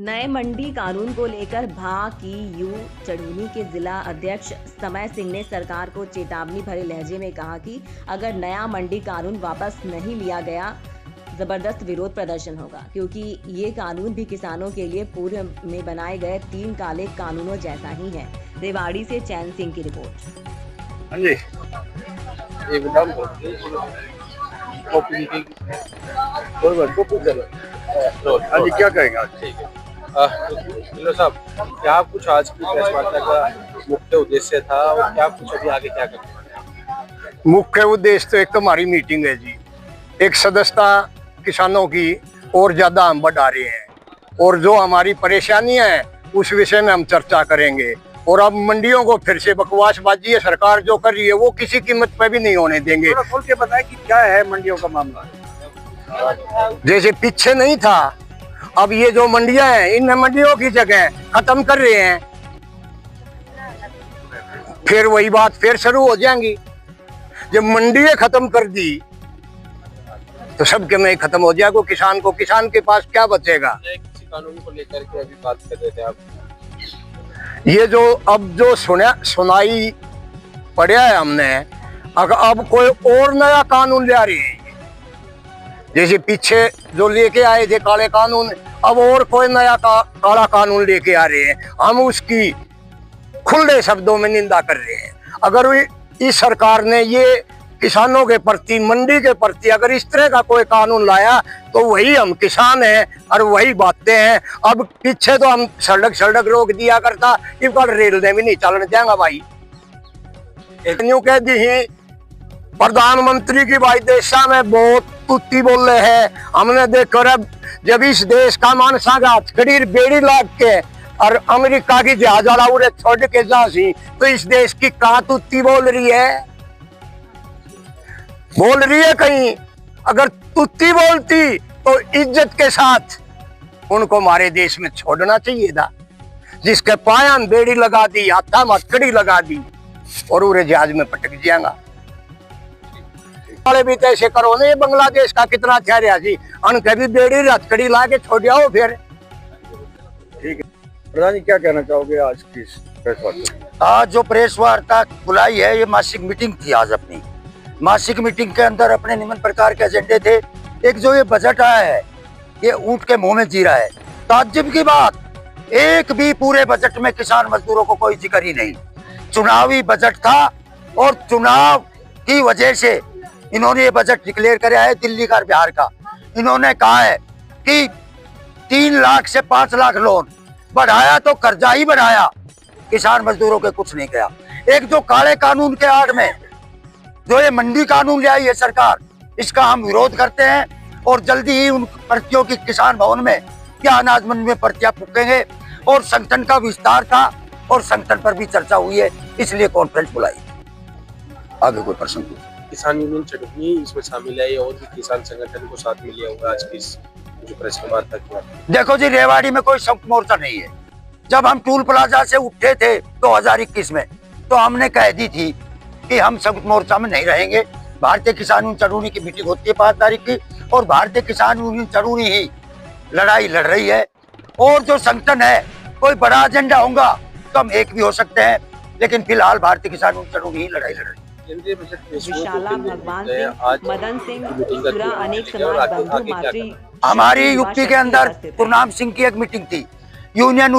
नए मंडी कानून को लेकर भा.की.यू. चढ़ूनी के जिला अध्यक्ष समय सिंह ने सरकार को चेतावनी भरे लहजे में कहा कि अगर नया मंडी कानून वापस नहीं लिया गया जबरदस्त विरोध प्रदर्शन होगा, क्योंकि ये कानून भी किसानों के लिए पूर्व में बनाए गए 3 काले कानूनों जैसा ही है। रेवाड़ी से चैन सिंह की रिपोर्ट। हाँ जी, हाँ जी, क्या कहेंगे आज? ठीक है ढिल्लों साहब, क्या कुछ आज की प्रेस वार्ता का मुख्य उद्देश्य था और क्या कुछ अभी आगे क्या करना है? मुख्य उद्देश्य तो एक तो हमारी मीटिंग है जी, एक सदस्यता किसानों की और ज्यादा हम बढ़ा रहे हैं और जो हमारी परेशानियां हैं उस विषय में हम चर्चा करेंगे। और अब मंडियों को फिर से बकवासबाजी है सरकार जो कर रही है वो किसी कीमत पे भी नहीं होने देंगे। थोड़ा खोल के बताएं कि क्या है मंडियों का मामला। जैसे पीछे नहीं था, अब ये जो मंडियां हैं इन मंडियों की जगह खत्म कर रहे हैं, फिर वही बात फिर शुरू हो जाएंगी। जब मंडियां खत्म कर दी तो सबके में खत्म हो जाएगा, किसान के पास क्या बचेगा। किसी कानून को लेकर के अभी बात कर रहे थे आप, ये जो अब जो सुनाई पड़ा है हमने, अगर अब कोई और नया कानून ले आ रही है, जैसे पीछे जो लेके आए थे काले कानून, अब और कोई नया काला कानून लेके आ रहे हैं, हम उसकी खुले शब्दों में निंदा कर रहे हैं। अगर इस सरकार ने ये किसानों के प्रति, मंडी के प्रति अगर इस तरह का कोई कानून लाया तो वही हम किसान हैं और वही बातें हैं। अब पीछे तो हम सड़क रोक दिया करता, इस बार रेल ने भी नहीं चलने देंगे भाई। यूं कह दी प्रधानमंत्री की भाई देशा में बहुत तुत्ती बोल रहे हैं। हमने देखो जब इस देश का मानसा का हथकड़ी बेड़ी लाग के और अमेरिका की जहाज वाला उड़े छोड़ के जासी, तो इस देश की कहाँ तुत्ती बोल रही है कहीं। अगर तुत्ती बोलती तो इज्जत के साथ उनको हमारे देश में छोड़ना चाहिए था। जिसके पायान बेड़ी लगा दी, हाथा हथकड़ी लगा दी और उड़े जहाज में पटक जाएगा। भी तो ऐसे करो ना, बांग्लादेश का कितना ठहरिया जी, उनके भी बेड़ी हथकड़ी ला के छोड़ जाओ फिर। ठीक है प्रधान जी, क्या कहना चाहोगे आज की प्रेस वार्ता? आज जो प्रेस वार्ता बुलाई है, ये मासिक मीटिंग थी। आज अपनी मासिक मीटिंग के अंदर अपने निम्न प्रकार के एजेंडे थे। एक जो ये बजट आया है, ये ऊंट के मुंह में जी रहा है। ताज्जुब की बात, एक भी पूरे बजट में किसान मजदूरों को कोई जिक्र ही नहीं। चुनावी बजट था और चुनाव की वजह से इन्होंने ये बजट डिक्लेयर कराया है दिल्ली का, बिहार का। इन्होंने कहा है कि 3 लाख से 5 लाख लोन बढ़ाया, तो कर्जा ही बढ़ाया, किसान मजदूरों के कुछ नहीं किया। एक जो काले कानून के आड़ में जो ये मंडी कानून ले आई है सरकार, इसका हम विरोध करते हैं और जल्दी ही उन पर्चियों की किसान भवन में या अनाज मंडी में पर्चियां फूकेंगे। और संगठन का विस्तार था और संगठन पर भी चर्चा हुई है, इसलिए कॉन्फ्रेंस बुलाई। आगे कोई प्रश्न? किसान यूनियन चढ़ूनी इसमें शामिल है और भी किसान संगठन को साथ में लिया हुआ आज की जो प्रेस वार्ता किया। देखो जी, रेवाड़ी में कोई संयुक्त मोर्चा नहीं है। जब हम टूल प्लाजा से उठे थे 2021 में, तो हमने कह दी थी कि हम संयुक्त मोर्चा में नहीं रहेंगे। भारतीय किसान यूनियन चढ़ूनी की मीटिंग होती है 5 तारीख की, और भारतीय किसान यूनियन चढ़ूनी ही लड़ाई लड़ रही है। और जो संगठन है, कोई बड़ा एजेंडा होगा तो हम एक भी हो सकते हैं, लेकिन फिलहाल भारतीय किसान यूनियन चढ़ूनी ही लड़ाई लड़ रही है। केंद्रीय बजट पेश हुए, विशाला भगवान सिंह, आज मदन सिंह, मीटिंग का पूरा जो अनेक है और समाज आगे बंधु क्या मातृ करना? हमारी यूपी के अंदर गुरनाम सिंह की एक मीटिंग थी, यूनियन